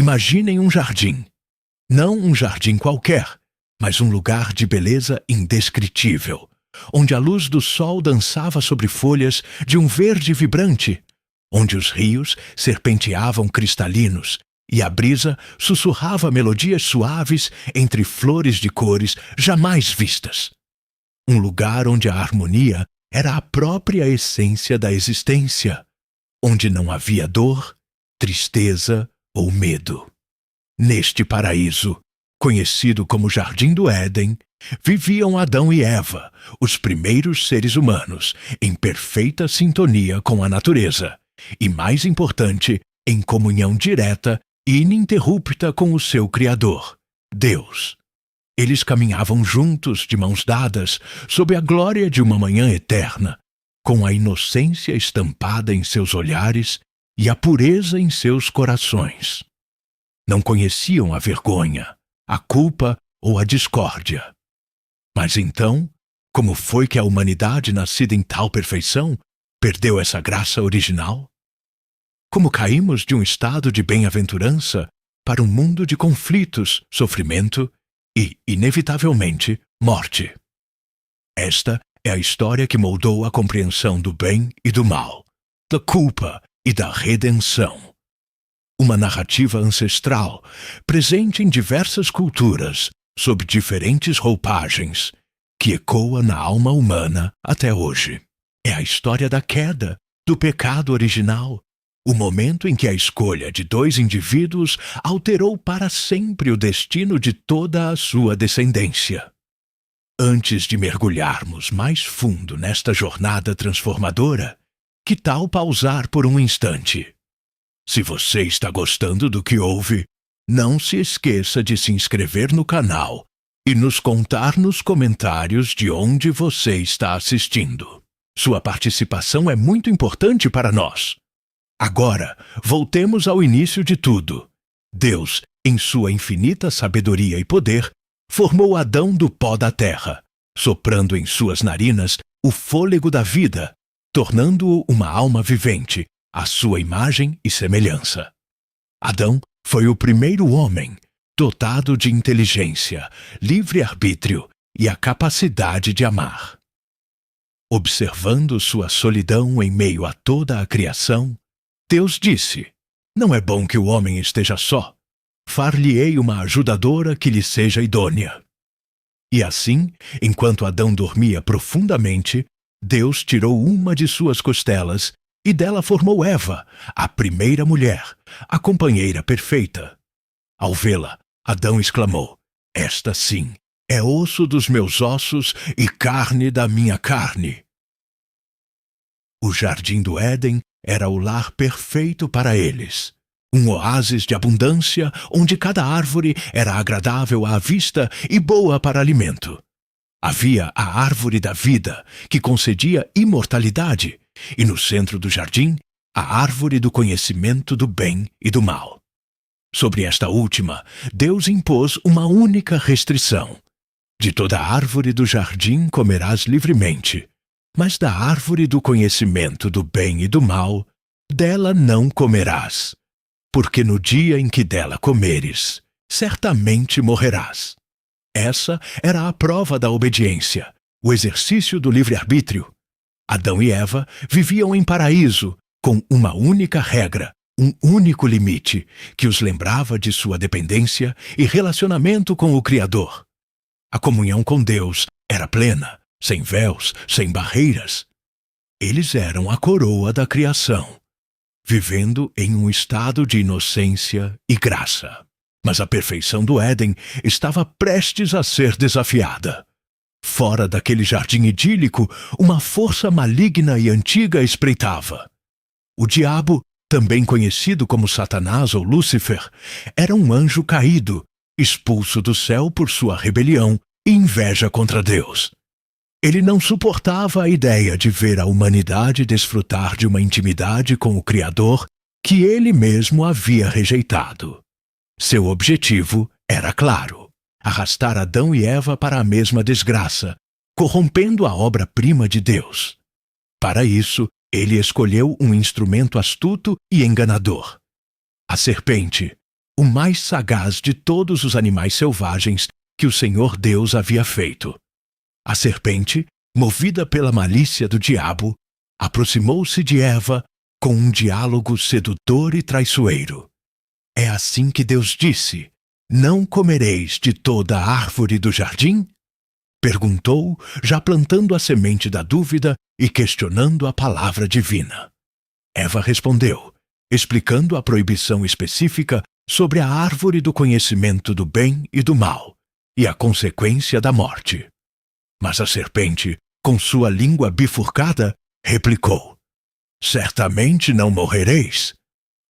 Imaginem um jardim. Não um jardim qualquer, mas um lugar de beleza indescritível, onde a luz do sol dançava sobre folhas de um verde vibrante, onde os rios serpenteavam cristalinos e a brisa sussurrava melodias suaves entre flores de cores jamais vistas. Um lugar onde a harmonia era a própria essência da existência, onde não havia dor, tristeza ou medo. Neste paraíso, conhecido como Jardim do Éden, viviam Adão e Eva, os primeiros seres humanos, em perfeita sintonia com a natureza e, mais importante, em comunhão direta e ininterrupta com o seu Criador, Deus. Eles caminhavam juntos, de mãos dadas, sob a glória de uma manhã eterna, com a inocência estampada em seus olhares e a pureza em seus corações. Não conheciam a vergonha, a culpa ou a discórdia. Mas então, como foi que a humanidade, nascida em tal perfeição, perdeu essa graça original? Como caímos de um estado de bem-aventurança para um mundo de conflitos, sofrimento e, inevitavelmente, morte? Esta é a história que moldou a compreensão do bem e do mal, da culpa e da redenção. Uma narrativa ancestral, presente em diversas culturas, sob diferentes roupagens, que ecoa na alma humana até hoje. É a história da queda, do pecado original, o momento em que a escolha de dois indivíduos alterou para sempre o destino de toda a sua descendência. Antes de mergulharmos mais fundo nesta jornada transformadora, que tal pausar por um instante? Se você está gostando do que ouve, não se esqueça de se inscrever no canal e nos contar nos comentários de onde você está assistindo. Sua participação é muito importante para nós. Agora, voltemos ao início de tudo. Deus, em sua infinita sabedoria e poder, formou Adão do pó da terra, soprando em suas narinas o fôlego da vida, tornando-o uma alma vivente, à sua imagem e semelhança. Adão foi o primeiro homem, dotado de inteligência, livre-arbítrio e a capacidade de amar. Observando sua solidão em meio a toda a criação, Deus disse: "Não é bom que o homem esteja só. Far-lhe-ei uma ajudadora que lhe seja idônea." E assim, enquanto Adão dormia profundamente, Deus tirou uma de suas costelas e dela formou Eva, a primeira mulher, a companheira perfeita. Ao vê-la, Adão exclamou: "Esta sim é osso dos meus ossos e carne da minha carne." O Jardim do Éden era o lar perfeito para eles. Um oásis de abundância onde cada árvore era agradável à vista e boa para alimento. Havia a árvore da vida, que concedia imortalidade, e no centro do jardim, a árvore do conhecimento do bem e do mal. Sobre esta última, Deus impôs uma única restrição: de toda árvore do jardim comerás livremente, mas da árvore do conhecimento do bem e do mal, dela não comerás, porque no dia em que dela comeres, certamente morrerás. Essa era a prova da obediência, o exercício do livre-arbítrio. Adão e Eva viviam em paraíso, com uma única regra, um único limite, que os lembrava de sua dependência e relacionamento com o Criador. A comunhão com Deus era plena, sem véus, sem barreiras. Eles eram a coroa da criação, vivendo em um estado de inocência e graça. Mas a perfeição do Éden estava prestes a ser desafiada. Fora daquele jardim idílico, uma força maligna e antiga espreitava. O diabo, também conhecido como Satanás ou Lúcifer, era um anjo caído, expulso do céu por sua rebelião e inveja contra Deus. Ele não suportava a ideia de ver a humanidade desfrutar de uma intimidade com o Criador que ele mesmo havia rejeitado. Seu objetivo era claro: arrastar Adão e Eva para a mesma desgraça, corrompendo a obra-prima de Deus. Para isso, ele escolheu um instrumento astuto e enganador: a serpente, o mais sagaz de todos os animais selvagens que o Senhor Deus havia feito. A serpente, movida pela malícia do diabo, aproximou-se de Eva com um diálogo sedutor e traiçoeiro. É assim que Deus disse: "Não comereis de toda a árvore do jardim?" Perguntou, já plantando a semente da dúvida e questionando a palavra divina. Eva respondeu, explicando a proibição específica sobre a árvore do conhecimento do bem e do mal, e a consequência da morte. Mas a serpente, com sua língua bifurcada, replicou: "Certamente não morrereis,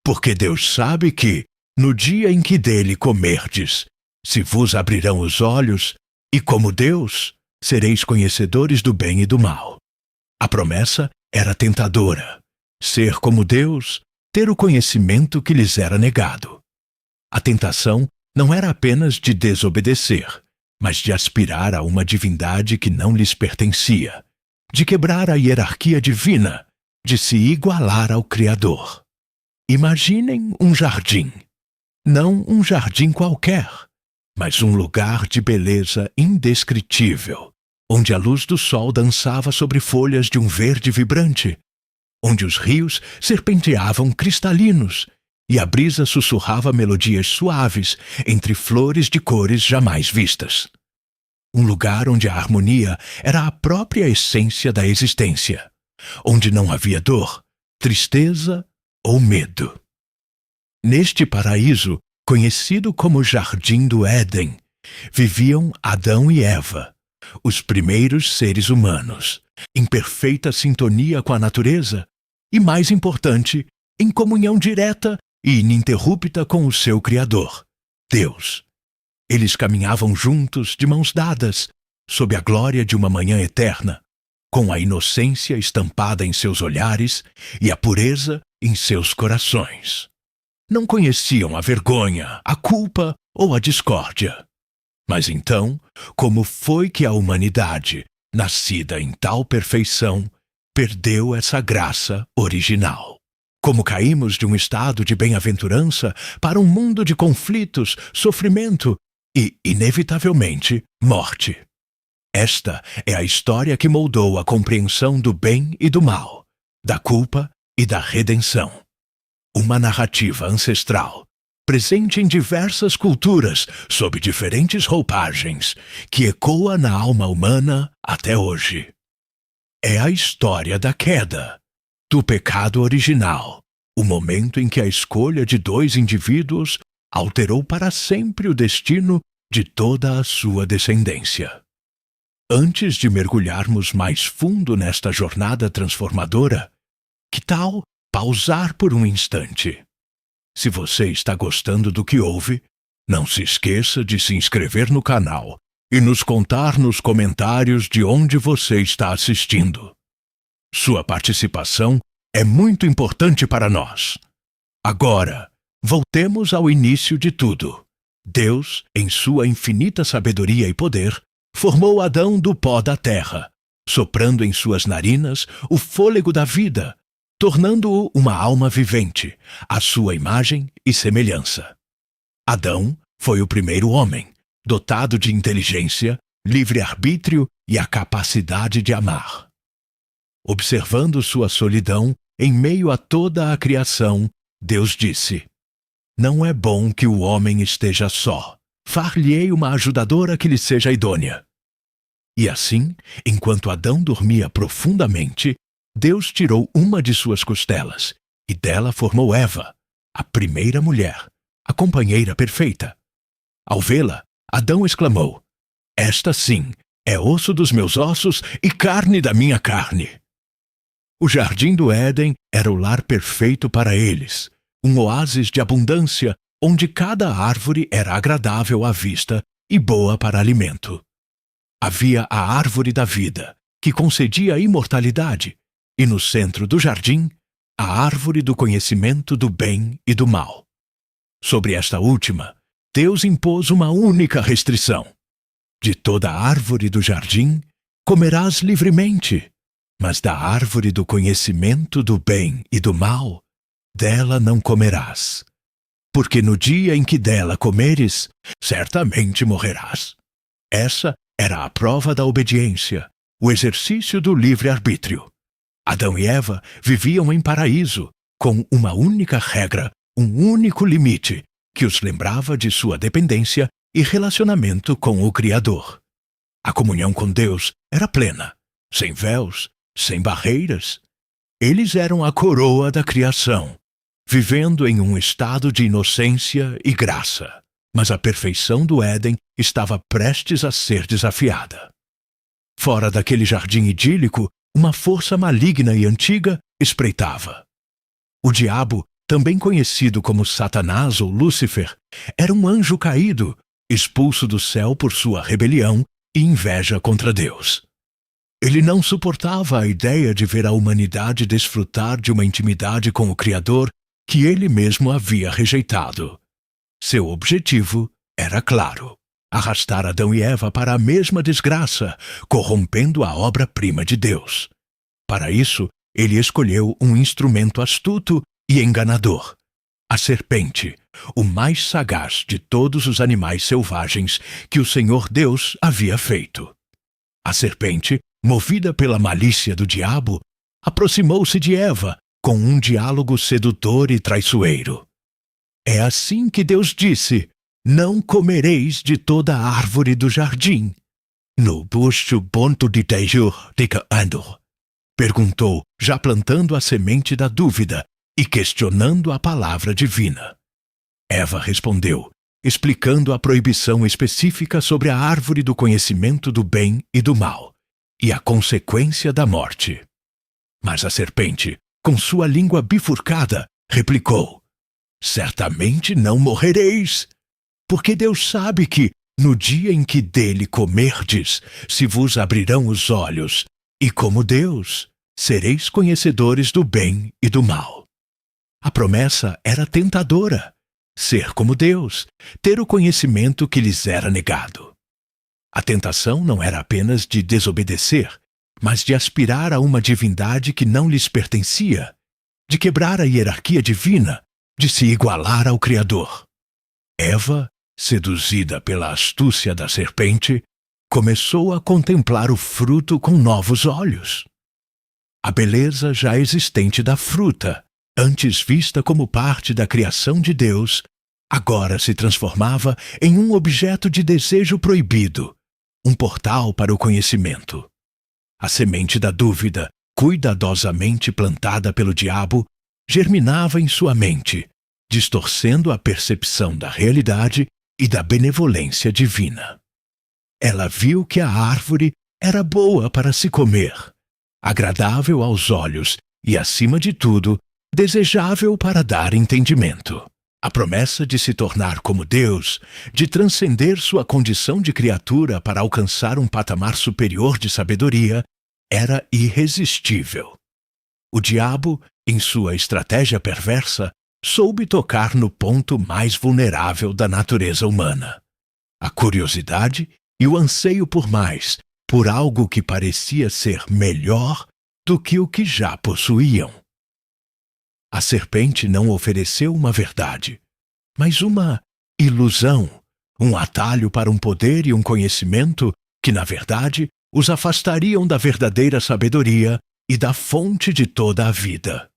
porque Deus sabe que, no dia em que dele comerdes, se vos abrirão os olhos, e como Deus, sereis conhecedores do bem e do mal." A promessa era tentadora: ser como Deus, ter o conhecimento que lhes era negado. A tentação não era apenas de desobedecer, mas de aspirar a uma divindade que não lhes pertencia, de quebrar a hierarquia divina, de se igualar ao Criador. Imaginem um jardim. Não um jardim qualquer, mas um lugar de beleza indescritível, onde a luz do sol dançava sobre folhas de um verde vibrante, onde os rios serpenteavam cristalinos e a brisa sussurrava melodias suaves entre flores de cores jamais vistas. Um lugar onde a harmonia era a própria essência da existência, onde não havia dor, tristeza ou medo. Neste paraíso, conhecido como Jardim do Éden, viviam Adão e Eva, os primeiros seres humanos, em perfeita sintonia com a natureza e, mais importante, em comunhão direta e ininterrupta com o seu Criador, Deus. Eles caminhavam juntos, de mãos dadas, sob a glória de uma manhã eterna, com a inocência estampada em seus olhares e a pureza em seus corações. Não conheciam a vergonha, a culpa ou a discórdia. Mas então, como foi que a humanidade, nascida em tal perfeição, perdeu essa graça original? Como caímos de um estado de bem-aventurança para um mundo de conflitos, sofrimento e, inevitavelmente, morte? Esta é a história que moldou a compreensão do bem e do mal, da culpa e da redenção. Uma narrativa ancestral, presente em diversas culturas, sob diferentes roupagens, que ecoa na alma humana até hoje. É a história da queda, do pecado original, o momento em que a escolha de dois indivíduos alterou para sempre o destino de toda a sua descendência. Antes de mergulharmos mais fundo nesta jornada transformadora, que tal pausar por um instante? Se você está gostando do que ouve, não se esqueça de se inscrever no canal e nos contar nos comentários de onde você está assistindo. Sua participação é muito importante para nós. Agora, voltemos ao início de tudo. Deus, em sua infinita sabedoria e poder, formou Adão do pó da terra, soprando em suas narinas o fôlego da vida, tornando-o uma alma vivente, à sua imagem e semelhança. Adão foi o primeiro homem, dotado de inteligência, livre-arbítrio e a capacidade de amar. Observando sua solidão em meio a toda a criação, Deus disse: "Não é bom que o homem esteja só. Far-lhe-ei uma ajudadora que lhe seja idônea." E assim, enquanto Adão dormia profundamente, Deus tirou uma de suas costelas, e dela formou Eva, a primeira mulher, a companheira perfeita. Ao vê-la, Adão exclamou: "Esta sim é osso dos meus ossos e carne da minha carne." O Jardim do Éden era o lar perfeito para eles, um oásis de abundância onde cada árvore era agradável à vista e boa para alimento. Havia a árvore da vida, que concedia a imortalidade, e no centro do jardim, a árvore do conhecimento do bem e do mal. Sobre esta última, Deus impôs uma única restrição: de toda a árvore do jardim comerás livremente, mas da árvore do conhecimento do bem e do mal, dela não comerás. porque no dia em que dela comeres, certamente morrerás. Essa era a prova da obediência, o exercício do livre-arbítrio. Adão e Eva viviam em paraíso, com uma única regra, um único limite, que os lembrava de sua dependência e relacionamento com o Criador. A comunhão com Deus era plena, sem véus, sem barreiras. Eles eram a coroa da criação, vivendo em um estado de inocência e graça. Mas a perfeição do Éden estava prestes a ser desafiada. Fora daquele jardim idílico, uma força maligna e antiga espreitava. O diabo, também conhecido como Satanás ou Lúcifer, era um anjo caído, expulso do céu por sua rebelião e inveja contra Deus. Ele não suportava a ideia de ver a humanidade desfrutar de uma intimidade com o Criador que ele mesmo havia rejeitado. Seu objetivo era claro: arrastar Adão e Eva para a mesma desgraça, corrompendo a obra-prima de Deus. Para isso, ele escolheu um instrumento astuto e enganador: a serpente, o mais sagaz de todos os animais selvagens que o Senhor Deus havia feito. A serpente, movida pela malícia do diabo, aproximou-se de Eva com um diálogo sedutor e traiçoeiro. É assim que Deus disse: não comereis de toda a árvore do jardim. No busto ponto de tejur de andor? Perguntou, já plantando a semente da dúvida e questionando a palavra divina. Eva respondeu, explicando a proibição específica sobre a árvore do conhecimento do bem e do mal, e a consequência da morte. Mas a serpente, com sua língua bifurcada, replicou: certamente não morrereis, porque Deus sabe que, no dia em que dele comerdes, se vos abrirão os olhos, e como Deus, sereis conhecedores do bem e do mal. A promessa era tentadora: ser como Deus, ter o conhecimento que lhes era negado. A tentação não era apenas de desobedecer, mas de aspirar a uma divindade que não lhes pertencia, de quebrar a hierarquia divina, de se igualar ao Criador. Eva, seduzida pela astúcia da serpente, começou a contemplar o fruto com novos olhos. A beleza já existente da fruta, antes vista como parte da criação de Deus, agora se transformava em um objeto de desejo proibido, um portal para o conhecimento. A semente da dúvida, cuidadosamente plantada pelo diabo, germinava em sua mente, distorcendo a percepção da realidade e da benevolência divina. Ela viu que a árvore era boa para se comer, agradável aos olhos e, acima de tudo, desejável para dar entendimento. A promessa de se tornar como Deus, de transcender sua condição de criatura para alcançar um patamar superior de sabedoria, era irresistível. O diabo, em sua estratégia perversa, soube tocar no ponto mais vulnerável da natureza humana: a curiosidade e o anseio por mais, por algo que parecia ser melhor do que o que já possuíam. A serpente não ofereceu uma verdade, mas uma ilusão, um atalho para um poder e um conhecimento que, na verdade, os afastariam da verdadeira sabedoria e da fonte de toda a vida.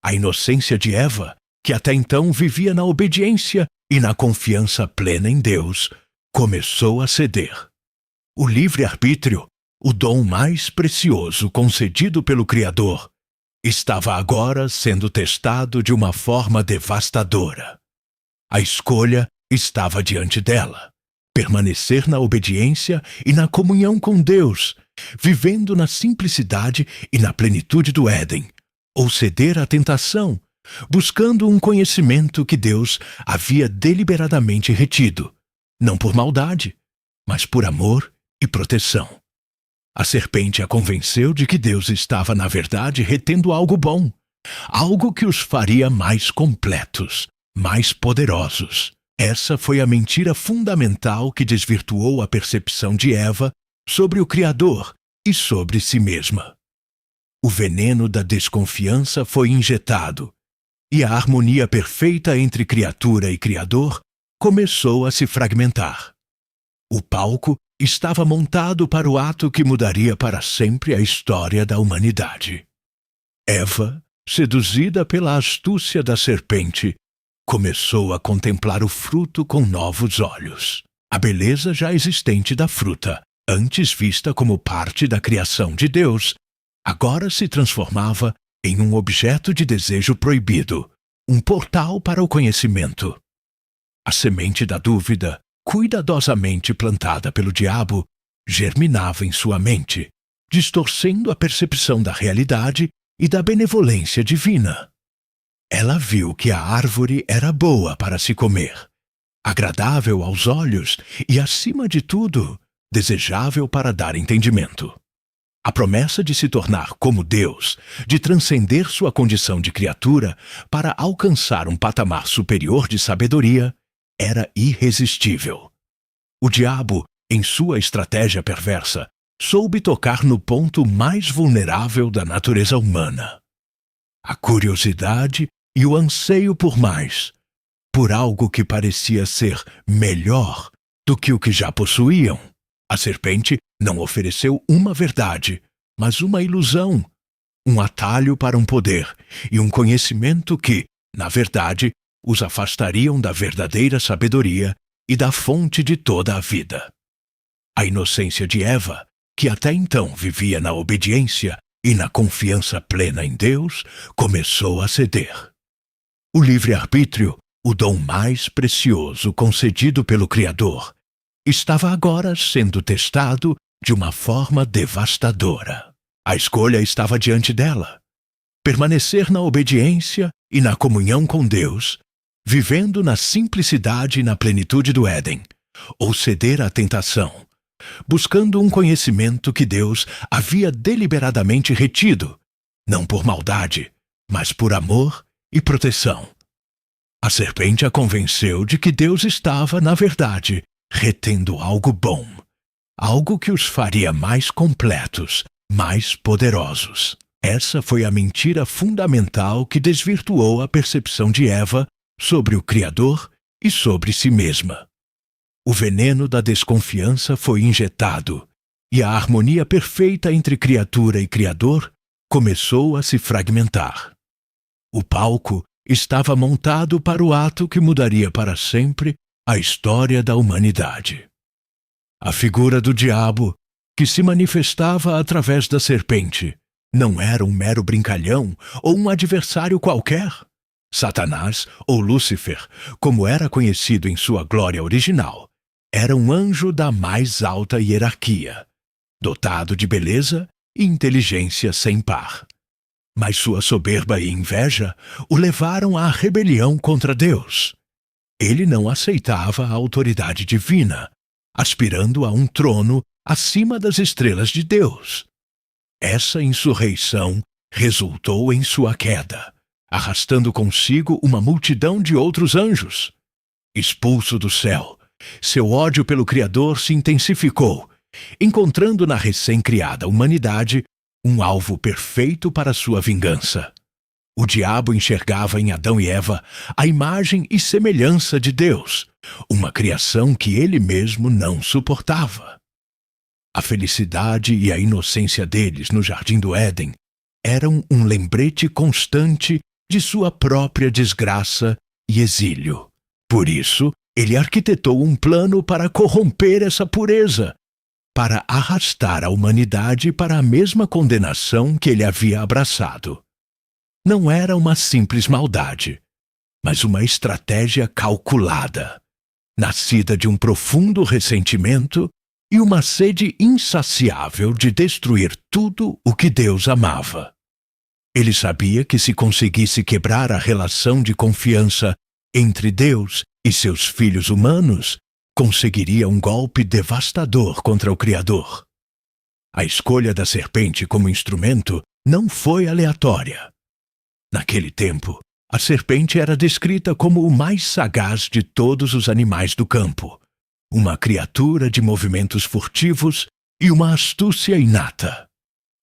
A inocência de Eva, que até então vivia na obediência e na confiança plena em Deus, começou a ceder. O livre-arbítrio, o dom mais precioso concedido pelo Criador, estava agora sendo testado de uma forma devastadora. A escolha estava diante dela: permanecer na obediência e na comunhão com Deus, vivendo na simplicidade e na plenitude do Éden, ou ceder à tentação, buscando um conhecimento que Deus havia deliberadamente retido, não por maldade, mas por amor e proteção. A serpente a convenceu de que Deus estava, na verdade, retendo algo bom, algo que os faria mais completos, mais poderosos. Essa foi a mentira fundamental que desvirtuou a percepção de Eva sobre o Criador e sobre si mesma. O veneno da desconfiança foi injetado, e a harmonia perfeita entre criatura e Criador começou a se fragmentar. O palco estava montado para o ato que mudaria para sempre a história da humanidade. Eva, seduzida pela astúcia da serpente, começou a contemplar o fruto com novos olhos. A beleza já existente da fruta, antes vista como parte da criação de Deus, agora se transformava em um objeto de desejo proibido, um portal para o conhecimento. A semente da dúvida, cuidadosamente plantada pelo diabo, germinava em sua mente, distorcendo a percepção da realidade e da benevolência divina. Ela viu que a árvore era boa para se comer, agradável aos olhos e, acima de tudo, desejável para dar entendimento. A promessa de se tornar como Deus, de transcender sua condição de criatura para alcançar um patamar superior de sabedoria, era irresistível. O diabo, em sua estratégia perversa, soube tocar no ponto mais vulnerável da natureza humana: a curiosidade e o anseio por mais, por algo que parecia ser melhor do que o que já possuíam. A serpente não ofereceu uma verdade, mas uma ilusão, um atalho para um poder e um conhecimento que, na verdade, os afastariam da verdadeira sabedoria e da fonte de toda a vida. A inocência de Eva, que até então vivia na obediência e na confiança plena em Deus, começou a ceder. O livre-arbítrio, o dom mais precioso concedido pelo Criador, estava agora sendo testado de uma forma devastadora. A escolha estava diante dela: permanecer na obediência e na comunhão com Deus, vivendo na simplicidade e na plenitude do Éden, ou ceder à tentação, buscando um conhecimento que Deus havia deliberadamente retido, não por maldade, mas por amor e proteção. A serpente a convenceu de que Deus estava, na verdade, retendo algo bom, algo que os faria mais completos, mais poderosos. Essa foi a mentira fundamental que desvirtuou a percepção de Eva sobre o Criador e sobre si mesma. O veneno da desconfiança foi injetado, e a harmonia perfeita entre criatura e Criador começou a se fragmentar. O palco estava montado para o ato que mudaria para sempre a história da humanidade. A figura do diabo, que se manifestava através da serpente, não era um mero brincalhão ou um adversário qualquer. Satanás, ou Lúcifer, como era conhecido em sua glória original, era um anjo da mais alta hierarquia, dotado de beleza e inteligência sem par. Mas sua soberba e inveja o levaram à rebelião contra Deus. Ele não aceitava a autoridade divina, aspirando a um trono acima das estrelas de Deus. Essa insurreição resultou em sua queda, arrastando consigo uma multidão de outros anjos. Expulso do céu, seu ódio pelo Criador se intensificou, encontrando na recém-criada humanidade um alvo perfeito para sua vingança. O diabo enxergava em Adão e Eva a imagem e semelhança de Deus, uma criação que ele mesmo não suportava. A felicidade e a inocência deles no jardim do Éden eram um lembrete constante de sua própria desgraça e exílio. Por isso, ele arquitetou um plano para corromper essa pureza, para arrastar a humanidade para a mesma condenação que ele havia abraçado. Não era uma simples maldade, mas uma estratégia calculada, nascida de um profundo ressentimento e uma sede insaciável de destruir tudo o que Deus amava. Ele sabia que se conseguisse quebrar a relação de confiança entre Deus e seus filhos humanos, conseguiria um golpe devastador contra o Criador. A escolha da serpente como instrumento não foi aleatória. Naquele tempo, a serpente era descrita como o mais sagaz de todos os animais do campo, uma criatura de movimentos furtivos e uma astúcia inata.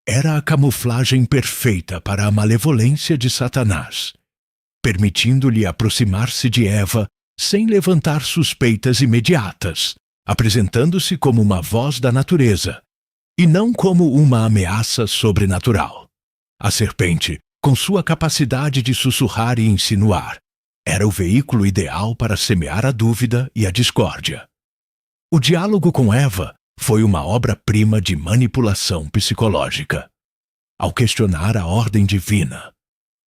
Era a camuflagem perfeita para a malevolência de Satanás. permitindo-lhe aproximar-se de Eva sem levantar suspeitas imediatas, apresentando-se como uma voz da natureza, e não como uma ameaça sobrenatural. A serpente, com sua capacidade de sussurrar e insinuar, era o veículo ideal para semear a dúvida e a discórdia. O diálogo com Eva foi uma obra-prima de manipulação psicológica. Ao questionar a ordem divina,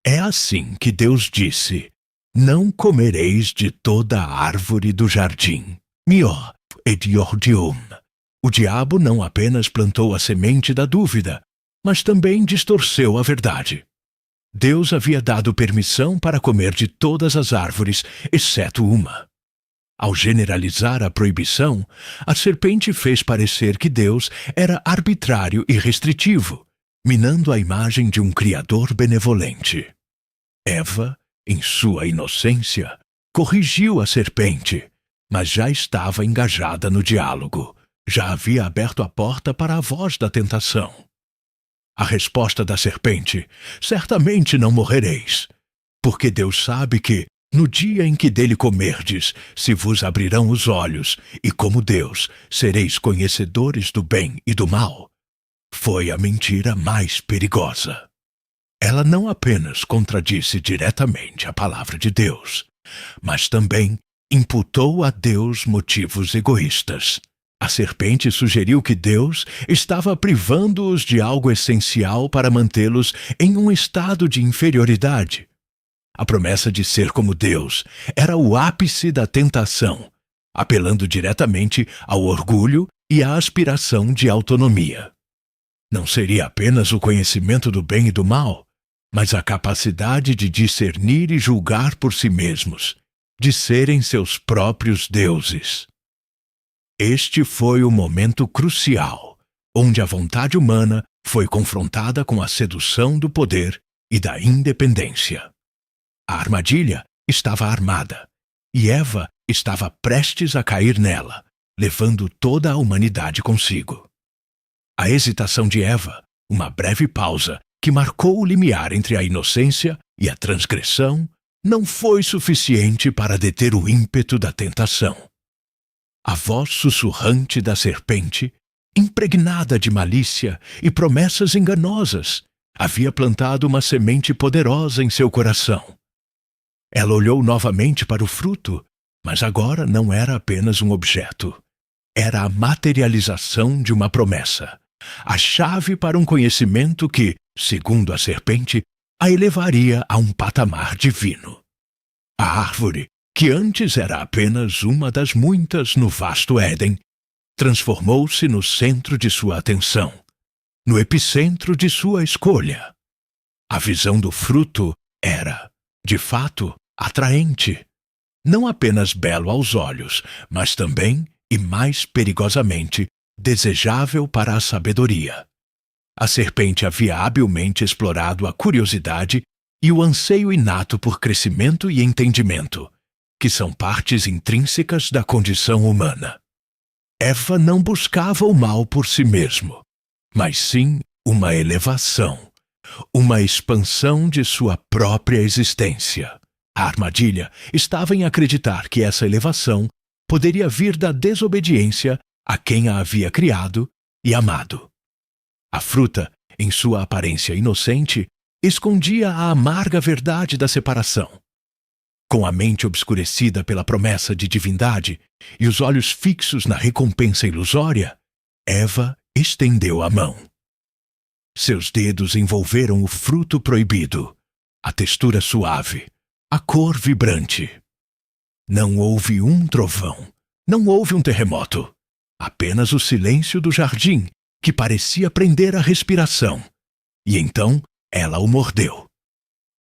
é assim que Deus disse: não comereis de toda a árvore do jardim. Mior et Yordium. O diabo não apenas plantou a semente da dúvida, mas também distorceu a verdade. Deus havia dado permissão para comer de todas as árvores, exceto uma. Ao generalizar a proibição, a serpente fez parecer que Deus era arbitrário e restritivo, minando a imagem de um Criador benevolente. Eva, em sua inocência, corrigiu a serpente, mas já estava engajada no diálogo. Já havia aberto a porta para a voz da tentação. A resposta da serpente: certamente não morrereis, porque Deus sabe que, no dia em que dele comerdes, se vos abrirão os olhos, e como Deus, sereis conhecedores do bem e do mal. Foi a mentira mais perigosa. Ela não apenas contradisse diretamente a palavra de Deus, mas também imputou a Deus motivos egoístas. A serpente sugeriu que Deus estava privando-os de algo essencial para mantê-los em um estado de inferioridade. A promessa de ser como Deus era o ápice da tentação, apelando diretamente ao orgulho e à aspiração de autonomia. Não seria apenas o conhecimento do bem e do mal, mas a capacidade de discernir e julgar por si mesmos, de serem seus próprios deuses. Este foi o momento crucial, onde a vontade humana foi confrontada com a sedução do poder e da independência. A armadilha estava armada, e Eva estava prestes a cair nela, levando toda a humanidade consigo. A hesitação de Eva, uma breve pausa que marcou o limiar entre a inocência e a transgressão, não foi suficiente para deter o ímpeto da tentação. A voz sussurrante da serpente, impregnada de malícia e promessas enganosas, havia plantado uma semente poderosa em seu coração. Ela olhou novamente para o fruto, mas agora não era apenas um objeto. Era a materialização de uma promessa, a chave para um conhecimento que, segundo a serpente, a elevaria a um patamar divino. A árvore, que antes era apenas uma das muitas no vasto Éden, transformou-se no centro de sua atenção, no epicentro de sua escolha. A visão do fruto era, de fato, atraente, não apenas belo aos olhos, mas também, e mais perigosamente, desejável para a sabedoria. A serpente havia habilmente explorado a curiosidade e o anseio inato por crescimento e entendimento, que são partes intrínsecas da condição humana. Eva não buscava o mal por si mesmo, mas sim uma elevação, uma expansão de sua própria existência. A armadilha estava em acreditar que essa elevação poderia vir da desobediência a quem a havia criado e amado. A fruta, em sua aparência inocente, escondia a amarga verdade da separação. Com a mente obscurecida pela promessa de divindade e os olhos fixos na recompensa ilusória, Eva estendeu a mão. Seus dedos envolveram o fruto proibido, a textura suave, a cor vibrante. Não houve um trovão, não houve um terremoto, apenas o silêncio do jardim, que parecia prender a respiração. E então ela o mordeu.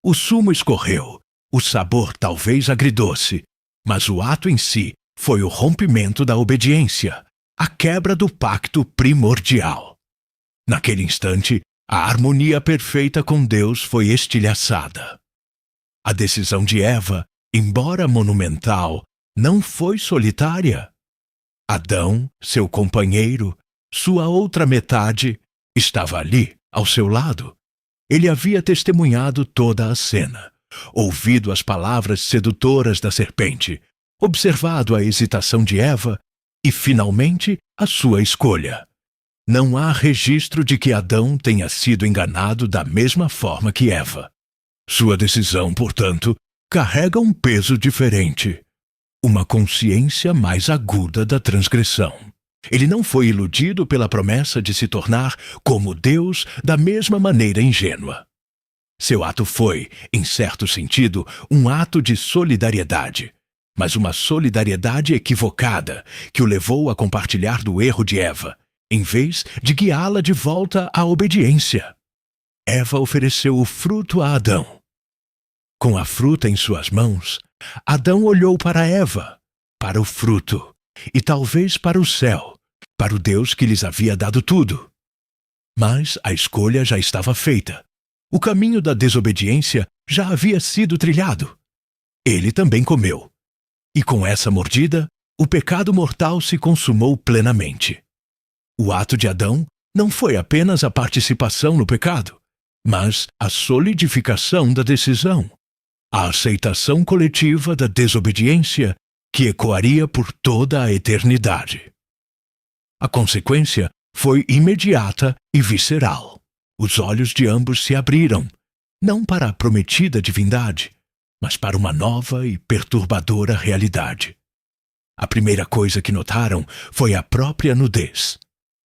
O sumo escorreu, o sabor talvez agridoce, mas o ato em si foi o rompimento da obediência, a quebra do pacto primordial. Naquele instante, a harmonia perfeita com Deus foi estilhaçada. A decisão de Eva, embora monumental, não foi solitária. Adão, seu companheiro, sua outra metade, estava ali, ao seu lado. Ele havia testemunhado toda a cena, ouvido as palavras sedutoras da serpente, observado a hesitação de Eva e, finalmente, a sua escolha. Não há registro de que Adão tenha sido enganado da mesma forma que Eva. Sua decisão, portanto, carrega um peso diferente, uma consciência mais aguda da transgressão. Ele não foi iludido pela promessa de se tornar como Deus da mesma maneira ingênua. Seu ato foi, em certo sentido, um ato de solidariedade, mas uma solidariedade equivocada que o levou a compartilhar do erro de Eva, em vez de guiá-la de volta à obediência. Eva ofereceu o fruto a Adão. Com a fruta em suas mãos, Adão olhou para Eva, para o fruto, e talvez para o céu, para o Deus que lhes havia dado tudo. Mas a escolha já estava feita. O caminho da desobediência já havia sido trilhado. Ele também comeu. E com essa mordida, o pecado mortal se consumou plenamente. O ato de Adão não foi apenas a participação no pecado, mas a solidificação da decisão, a aceitação coletiva da desobediência que ecoaria por toda a eternidade. A consequência foi imediata e visceral. Os olhos de ambos se abriram, não para a prometida divindade, mas para uma nova e perturbadora realidade. A primeira coisa que notaram foi a própria nudez.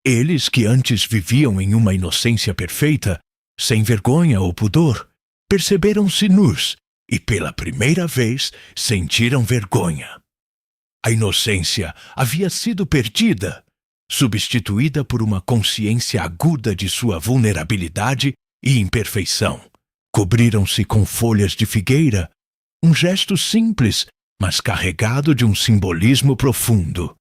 Eles que antes viviam em uma inocência perfeita, sem vergonha ou pudor, perceberam-se nus e pela primeira vez sentiram vergonha. A inocência havia sido perdida, substituída por uma consciência aguda de sua vulnerabilidade e imperfeição. Cobriram-se com folhas de figueira, um gesto simples, mas carregado de um simbolismo profundo.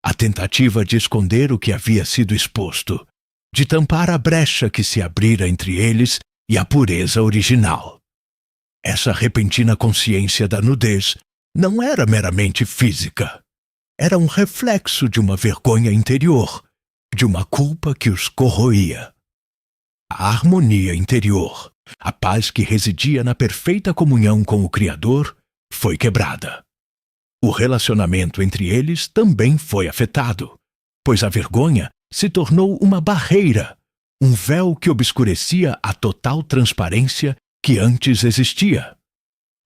A tentativa de esconder o que havia sido exposto, de tampar a brecha que se abrira entre eles e a pureza original. Essa repentina consciência da nudez não era meramente física. Era um reflexo de uma vergonha interior, de uma culpa que os corroía. A harmonia interior, a paz que residia na perfeita comunhão com o Criador, foi quebrada. O relacionamento entre eles também foi afetado, pois a vergonha se tornou uma barreira, um véu que obscurecia a total transparência que antes existia.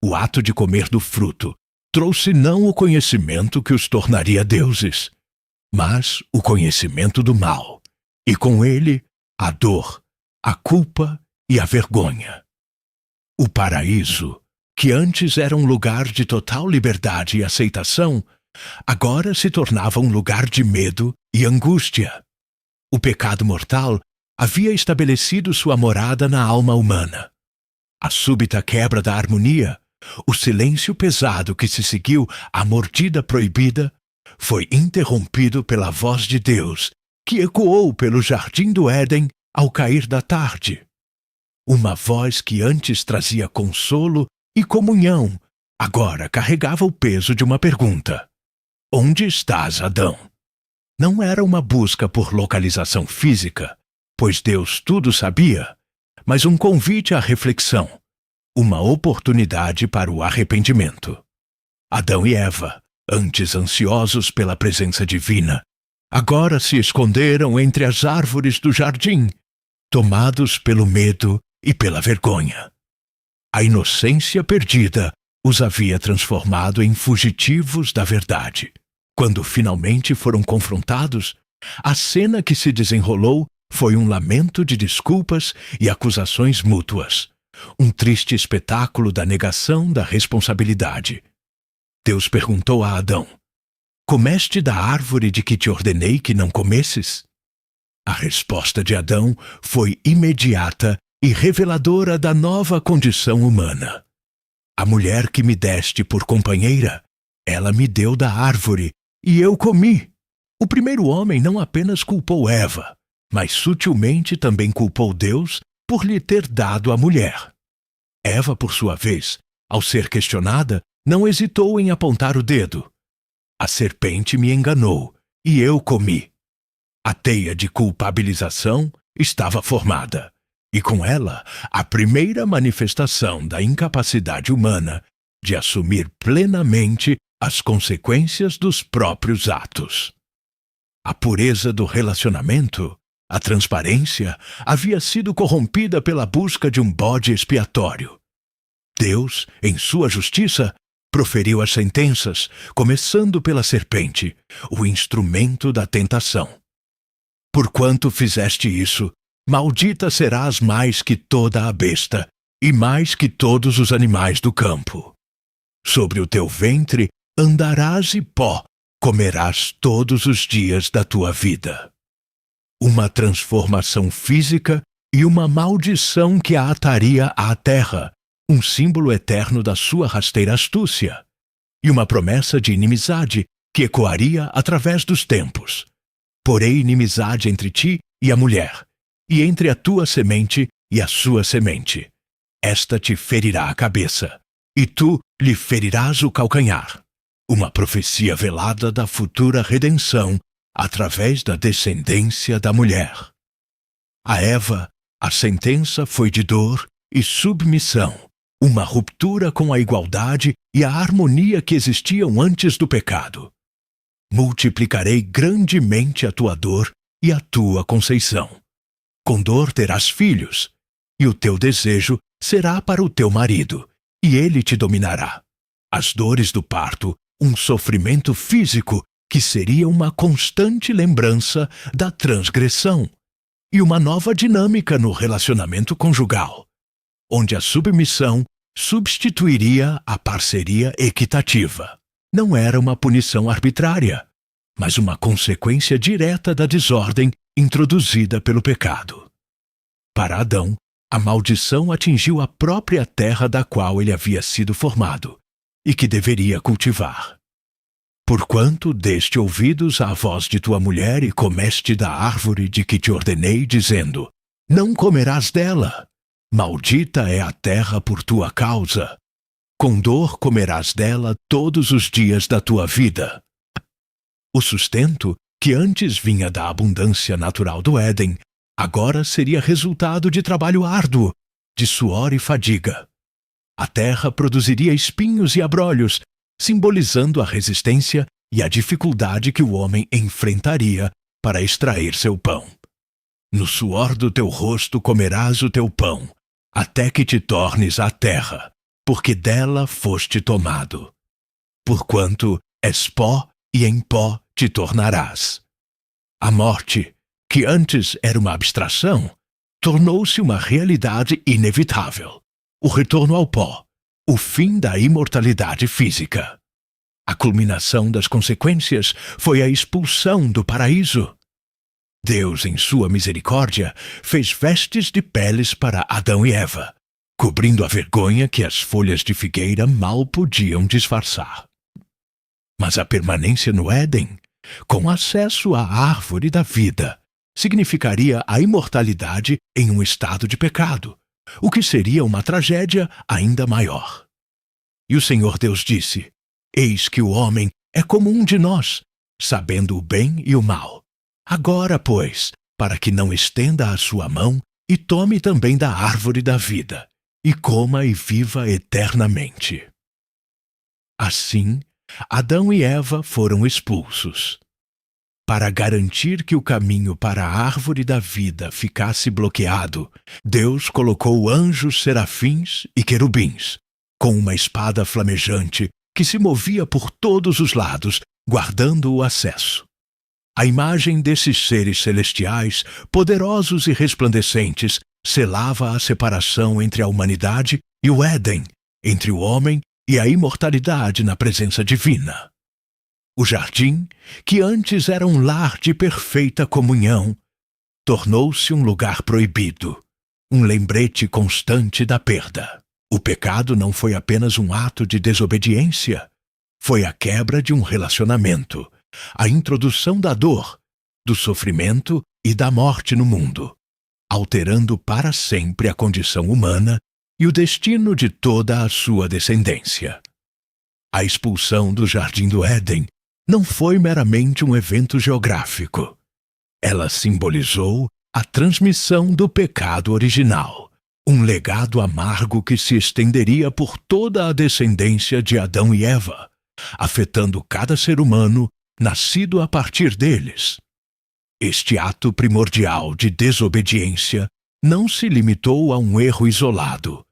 O ato de comer do fruto trouxe não o conhecimento que os tornaria deuses, mas o conhecimento do mal, e com ele a dor, a culpa e a vergonha. O paraíso, que antes era um lugar de total liberdade e aceitação, agora se tornava um lugar de medo e angústia. O pecado mortal havia estabelecido sua morada na alma humana. A súbita quebra da harmonia, o silêncio pesado que se seguiu à mordida proibida, foi interrompido pela voz de Deus, que ecoou pelo jardim do Éden ao cair da tarde. Uma voz que antes trazia consolo e comunhão, agora carregava o peso de uma pergunta: onde estás, Adão? Não era uma busca por localização física, pois Deus tudo sabia, mas um convite à reflexão, uma oportunidade para o arrependimento. Adão e Eva, antes ansiosos pela presença divina, agora se esconderam entre as árvores do jardim, tomados pelo medo e pela vergonha. A inocência perdida os havia transformado em fugitivos da verdade. Quando finalmente foram confrontados, a cena que se desenrolou foi um lamento de desculpas e acusações mútuas, um triste espetáculo da negação da responsabilidade. Deus perguntou a Adão: comeste da árvore de que te ordenei que não comesses? A resposta de Adão foi imediata e reveladora da nova condição humana. A mulher que me deste por companheira, ela me deu da árvore, e eu comi. O primeiro homem não apenas culpou Eva, mas sutilmente também culpou Deus por lhe ter dado a mulher. Eva, por sua vez, ao ser questionada, não hesitou em apontar o dedo. A serpente me enganou, e eu comi. A teia de culpabilização estava formada, e com ela a primeira manifestação da incapacidade humana de assumir plenamente as consequências dos próprios atos. A pureza do relacionamento, a transparência, havia sido corrompida pela busca de um bode expiatório. Deus, em sua justiça, proferiu as sentenças, começando pela serpente, o instrumento da tentação. Porquanto fizeste isso, maldita serás mais que toda a besta, e mais que todos os animais do campo. Sobre o teu ventre andarás e pó comerás todos os dias da tua vida. Uma transformação física e uma maldição que a ataria à terra, um símbolo eterno da sua rasteira astúcia, e uma promessa de inimizade que ecoaria através dos tempos. Porém inimizade entre ti e a mulher, e entre a tua semente e a sua semente. Esta te ferirá a cabeça, e tu lhe ferirás o calcanhar. Uma profecia velada da futura redenção através da descendência da mulher. A Eva, a sentença foi de dor e submissão, uma ruptura com a igualdade e a harmonia que existiam antes do pecado. Multiplicarei grandemente a tua dor e a tua conceição. Com dor terás filhos, e o teu desejo será para o teu marido, e ele te dominará. As dores do parto, um sofrimento físico que seria uma constante lembrança da transgressão, e uma nova dinâmica no relacionamento conjugal, onde a submissão substituiria a parceria equitativa. Não era uma punição arbitrária, mas uma consequência direta da desordem introduzida pelo pecado. Para Adão, a maldição atingiu a própria terra da qual ele havia sido formado e que deveria cultivar. Porquanto deste ouvidos à voz de tua mulher e comeste da árvore de que te ordenei, dizendo: não comerás dela. Maldita é a terra por tua causa. Com dor comerás dela todos os dias da tua vida. O sustento, que antes vinha da abundância natural do Éden, agora seria resultado de trabalho árduo, de suor e fadiga. A terra produziria espinhos e abrolhos, simbolizando a resistência e a dificuldade que o homem enfrentaria para extrair seu pão. No suor do teu rosto comerás o teu pão, até que te tornes a terra, porque dela foste tomado. Porquanto és pó e em pó te tornarás. A morte, que antes era uma abstração, tornou-se uma realidade inevitável. O retorno ao pó, o fim da imortalidade física. A culminação das consequências foi a expulsão do paraíso. Deus, em sua misericórdia, fez vestes de peles para Adão e Eva, cobrindo a vergonha que as folhas de figueira mal podiam disfarçar. Mas a permanência no Éden, com acesso à árvore da vida, significaria a imortalidade em um estado de pecado, o que seria uma tragédia ainda maior. E o Senhor Deus disse: eis que o homem é como um de nós, sabendo o bem e o mal. Agora, pois, para que não estenda a sua mão e tome também da árvore da vida, e coma e viva eternamente. Assim, Adão e Eva foram expulsos. Para garantir que o caminho para a árvore da vida ficasse bloqueado, Deus colocou anjos serafins e querubins, com uma espada flamejante que se movia por todos os lados, guardando o acesso. A imagem desses seres celestiais, poderosos e resplandecentes, selava a separação entre a humanidade e o Éden, entre o homem e a imortalidade na presença divina. O jardim, que antes era um lar de perfeita comunhão, tornou-se um lugar proibido, um lembrete constante da perda. O pecado não foi apenas um ato de desobediência, foi a quebra de um relacionamento, a introdução da dor, do sofrimento e da morte no mundo, alterando para sempre a condição humana e o destino de toda a sua descendência. A expulsão do Jardim do Éden não foi meramente um evento geográfico. Ela simbolizou a transmissão do pecado original, um legado amargo que se estenderia por toda a descendência de Adão e Eva, afetando cada ser humano nascido a partir deles. Este ato primordial de desobediência não se limitou a um erro isolado,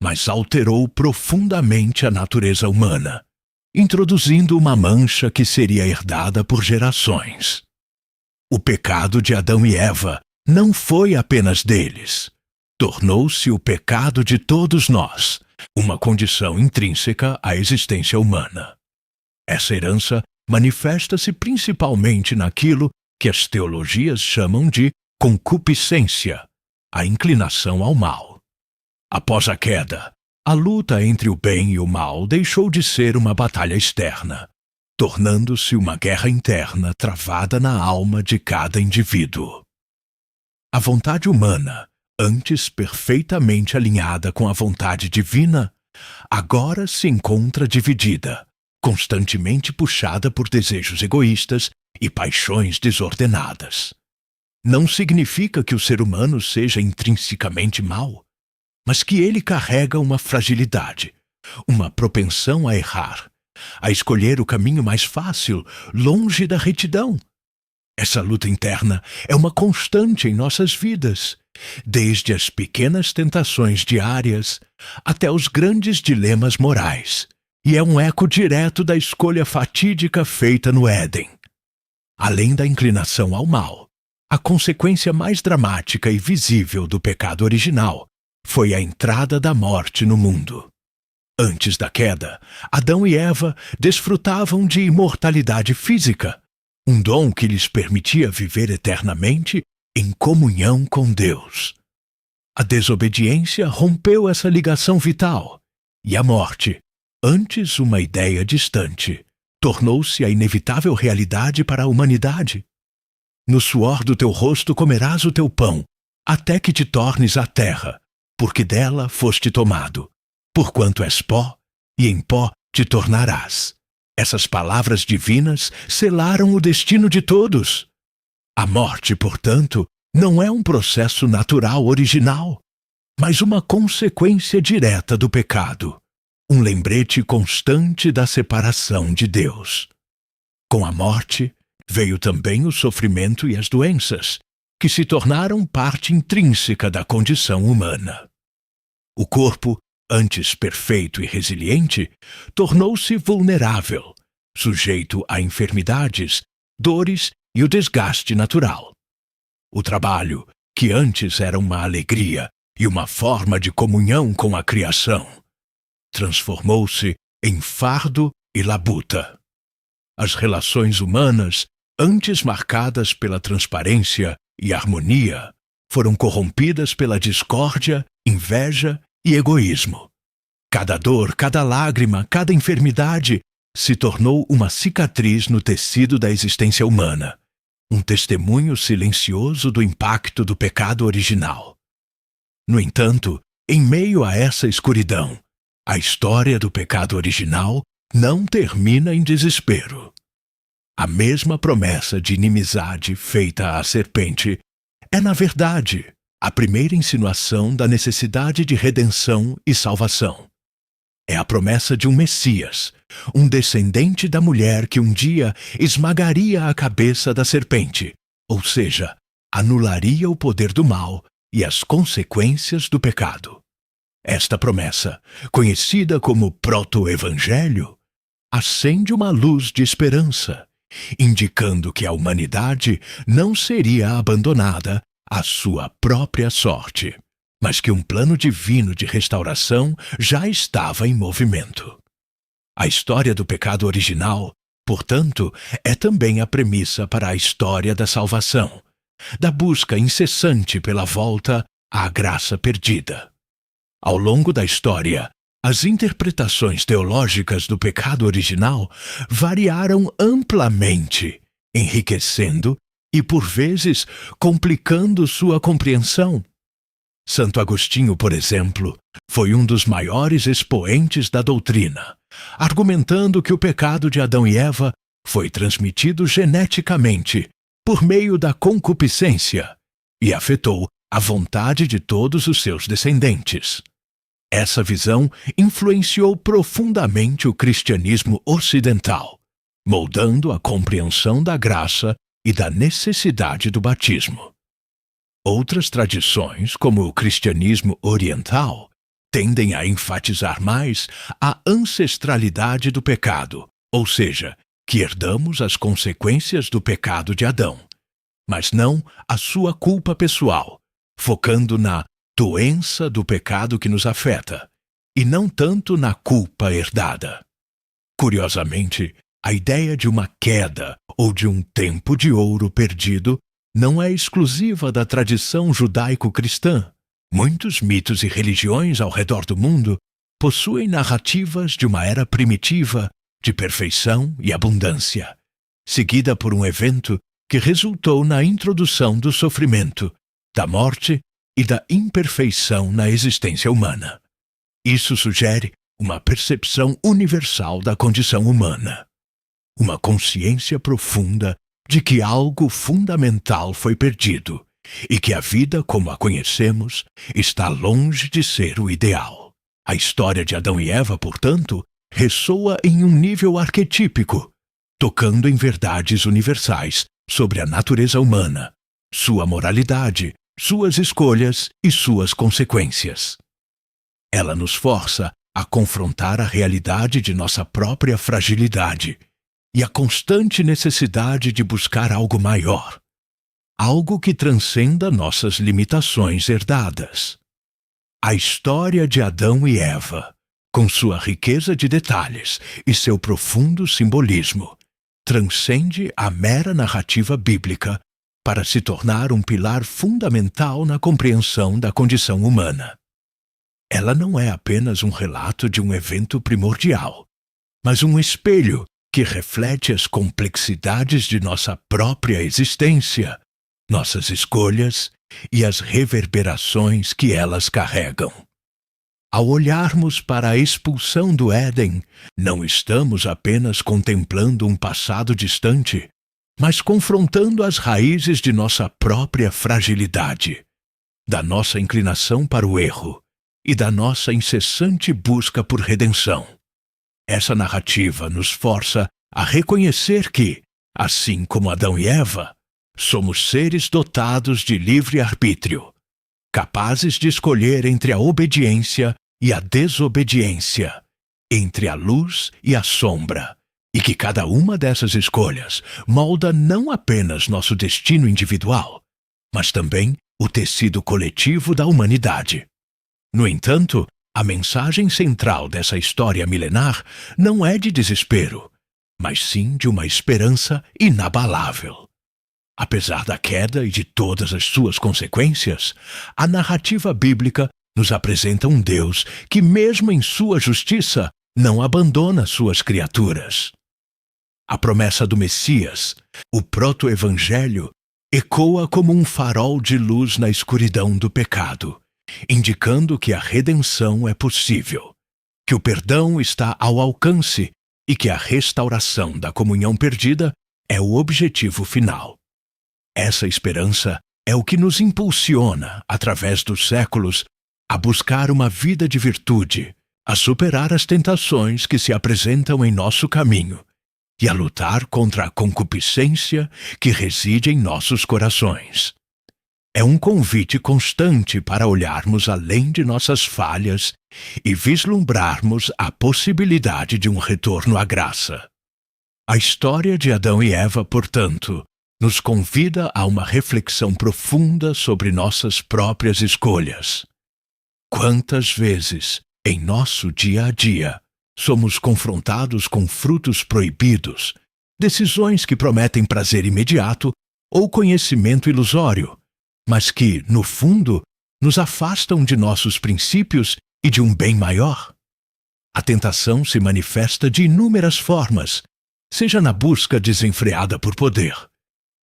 mas alterou profundamente a natureza humana, introduzindo uma mancha que seria herdada por gerações. O pecado de Adão e Eva não foi apenas deles. Tornou-se o pecado de todos nós, uma condição intrínseca à existência humana. Essa herança manifesta-se principalmente naquilo que as teologias chamam de concupiscência, a inclinação ao mal. Após a queda, a luta entre o bem e o mal deixou de ser uma batalha externa, tornando-se uma guerra interna travada na alma de cada indivíduo. A vontade humana, antes perfeitamente alinhada com a vontade divina, agora se encontra dividida, constantemente puxada por desejos egoístas e paixões desordenadas. Não significa que o ser humano seja intrinsecamente mau, mas que ele carrega uma fragilidade, uma propensão a errar, a escolher o caminho mais fácil, longe da retidão. Essa luta interna é uma constante em nossas vidas, desde as pequenas tentações diárias até os grandes dilemas morais, e é um eco direto da escolha fatídica feita no Éden. Além da inclinação ao mal, a consequência mais dramática e visível do pecado original foi a entrada da morte no mundo. Antes da queda, Adão e Eva desfrutavam de imortalidade física, um dom que lhes permitia viver eternamente em comunhão com Deus. A desobediência rompeu essa ligação vital, e a morte, antes uma ideia distante, tornou-se a inevitável realidade para a humanidade. No suor do teu rosto comerás o teu pão, até que te tornes a terra, porque dela foste tomado. Porquanto és pó, e em pó te tornarás. Essas palavras divinas selaram o destino de todos. A morte, portanto, não é um processo natural original, mas uma consequência direta do pecado, um lembrete constante da separação de Deus. Com a morte, veio também o sofrimento e as doenças, que se tornaram parte intrínseca da condição humana. O corpo, antes perfeito e resiliente, tornou-se vulnerável, sujeito a enfermidades, dores e o desgaste natural. O trabalho, que antes era uma alegria e uma forma de comunhão com a criação, transformou-se em fardo e labuta. As relações humanas, antes marcadas pela transparência e harmonia, foram corrompidas pela discórdia, inveja e egoísmo. Cada dor, cada lágrima, cada enfermidade se tornou uma cicatriz no tecido da existência humana, um testemunho silencioso do impacto do pecado original. No entanto, em meio a essa escuridão, a história do pecado original não termina em desespero. A mesma promessa de inimizade feita à serpente é, na verdade, a primeira insinuação da necessidade de redenção e salvação. É a promessa de um Messias, um descendente da mulher que um dia esmagaria a cabeça da serpente, ou seja, anularia o poder do mal e as consequências do pecado. Esta promessa, conhecida como proto-evangelho, acende uma luz de esperança, indicando que a humanidade não seria abandonada à sua própria sorte, mas que um plano divino de restauração já estava em movimento. A história do pecado original, portanto, é também a premissa para a história da salvação, da busca incessante pela volta à graça perdida. Ao longo da história, as interpretações teológicas do pecado original variaram amplamente, enriquecendo e, por vezes, complicando sua compreensão. Santo Agostinho, por exemplo, foi um dos maiores expoentes da doutrina, argumentando que o pecado de Adão e Eva foi transmitido geneticamente, por meio da concupiscência, e afetou a vontade de todos os seus descendentes. Essa visão influenciou profundamente o cristianismo ocidental, moldando a compreensão da graça e da necessidade do batismo. Outras tradições, como o cristianismo oriental, tendem a enfatizar mais a ancestralidade do pecado, ou seja, que herdamos as consequências do pecado de Adão, mas não a sua culpa pessoal, focando na doença do pecado que nos afeta, e não tanto na culpa herdada. Curiosamente, a ideia de uma queda ou de um tempo de ouro perdido não é exclusiva da tradição judaico-cristã. Muitos mitos e religiões ao redor do mundo possuem narrativas de uma era primitiva de perfeição e abundância, seguida por um evento que resultou na introdução do sofrimento, da morte e da imperfeição na existência humana. Isso sugere uma percepção universal da condição humana, uma consciência profunda de que algo fundamental foi perdido e que a vida como a conhecemos está longe de ser o ideal. A história de Adão e Eva, portanto, ressoa em um nível arquetípico, tocando em verdades universais sobre a natureza humana, sua moralidade, suas escolhas e suas consequências. Ela nos força a confrontar a realidade de nossa própria fragilidade e a constante necessidade de buscar algo maior, algo que transcenda nossas limitações herdadas. A história de Adão e Eva, com sua riqueza de detalhes e seu profundo simbolismo, transcende a mera narrativa bíblica para se tornar um pilar fundamental na compreensão da condição humana. Ela não é apenas um relato de um evento primordial, mas um espelho que reflete as complexidades de nossa própria existência, nossas escolhas e as reverberações que elas carregam. Ao olharmos para a expulsão do Éden, não estamos apenas contemplando um passado distante, mas confrontando as raízes de nossa própria fragilidade, da nossa inclinação para o erro e da nossa incessante busca por redenção. Essa narrativa nos força a reconhecer que, assim como Adão e Eva, somos seres dotados de livre-arbítrio, capazes de escolher entre a obediência e a desobediência, entre a luz e a sombra, e que cada uma dessas escolhas molda não apenas nosso destino individual, mas também o tecido coletivo da humanidade. No entanto, a mensagem central dessa história milenar não é de desespero, mas sim de uma esperança inabalável. Apesar da queda e de todas as suas consequências, a narrativa bíblica nos apresenta um Deus que, mesmo em sua justiça, não abandona suas criaturas. A promessa do Messias, o proto-evangelho, ecoa como um farol de luz na escuridão do pecado, indicando que a redenção é possível, que o perdão está ao alcance e que a restauração da comunhão perdida é o objetivo final. Essa esperança é o que nos impulsiona, através dos séculos, a buscar uma vida de virtude, a superar as tentações que se apresentam em nosso caminho e a lutar contra a concupiscência que reside em nossos corações. É um convite constante para olharmos além de nossas falhas e vislumbrarmos a possibilidade de um retorno à graça. A história de Adão e Eva, portanto, nos convida a uma reflexão profunda sobre nossas próprias escolhas. Quantas vezes, em nosso dia a dia, somos confrontados com frutos proibidos, decisões que prometem prazer imediato ou conhecimento ilusório, mas que, no fundo, nos afastam de nossos princípios e de um bem maior? A tentação se manifesta de inúmeras formas, seja na busca desenfreada por poder,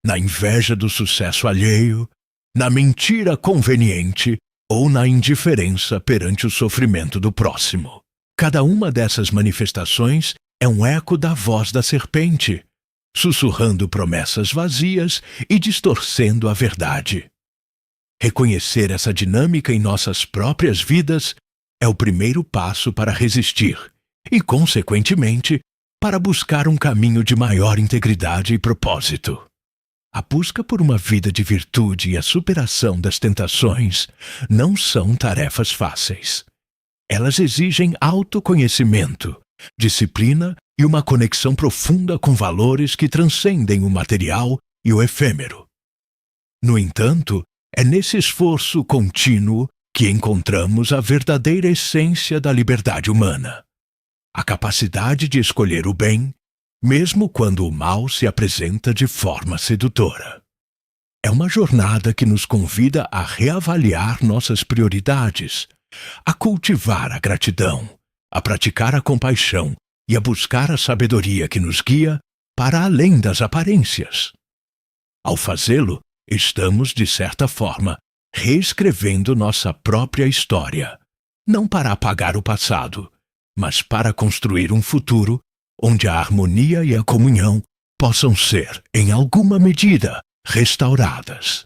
na inveja do sucesso alheio, na mentira conveniente ou na indiferença perante o sofrimento do próximo. Cada uma dessas manifestações é um eco da voz da serpente, sussurrando promessas vazias e distorcendo a verdade. Reconhecer essa dinâmica em nossas próprias vidas é o primeiro passo para resistir e, consequentemente, para buscar um caminho de maior integridade e propósito. A busca por uma vida de virtude e a superação das tentações não são tarefas fáceis. Elas exigem autoconhecimento, disciplina e uma conexão profunda com valores que transcendem o material e o efêmero. No entanto, é nesse esforço contínuo que encontramos a verdadeira essência da liberdade humana. A capacidade de escolher o bem, mesmo quando o mal se apresenta de forma sedutora. É uma jornada que nos convida a reavaliar nossas prioridades, a cultivar a gratidão, a praticar a compaixão e a buscar a sabedoria que nos guia para além das aparências. Ao fazê-lo, estamos, de certa forma, reescrevendo nossa própria história, não para apagar o passado, mas para construir um futuro onde a harmonia e a comunhão possam ser, em alguma medida, restauradas.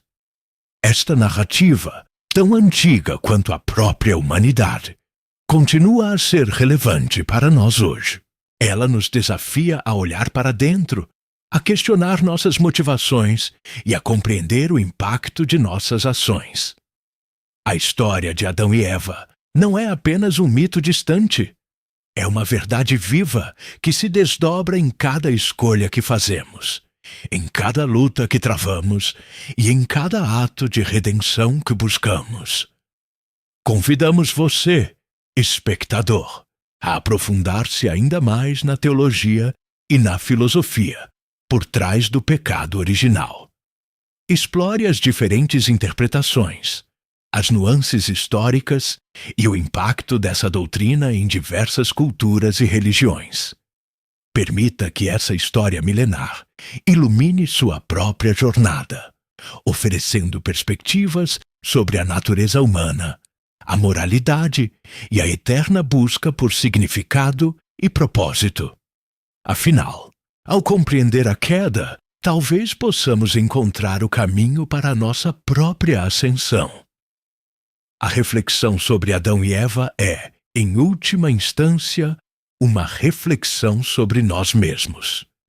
Esta narrativa, tão antiga quanto a própria humanidade, continua a ser relevante para nós hoje. Ela nos desafia a olhar para dentro, a questionar nossas motivações e a compreender o impacto de nossas ações. A história de Adão e Eva não é apenas um mito distante. É uma verdade viva que se desdobra em cada escolha que fazemos, em cada luta que travamos e em cada ato de redenção que buscamos. Convidamos você, espectador, a aprofundar-se ainda mais na teologia e na filosofia por trás do pecado original. Explore as diferentes interpretações, as nuances históricas e o impacto dessa doutrina em diversas culturas e religiões. Permita que essa história milenar ilumine sua própria jornada, oferecendo perspectivas sobre a natureza humana, a moralidade e a eterna busca por significado e propósito. Afinal, ao compreender a queda, talvez possamos encontrar o caminho para a nossa própria ascensão. A reflexão sobre Adão e Eva é, em última instância, uma reflexão sobre nós mesmos.